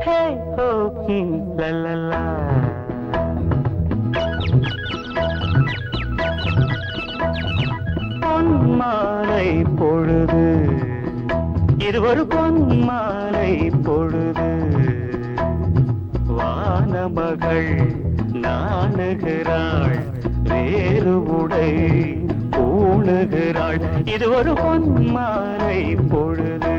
ஹே ஹோ லலலா. பொன்மாலை பொழுது, இது ஒரு பொன்மாலை பொழுது. வானமகள் நாணுகிறாள், வேறு உடை பூணுகிறாள். இது ஒரு பொன்மாலை பொழுது.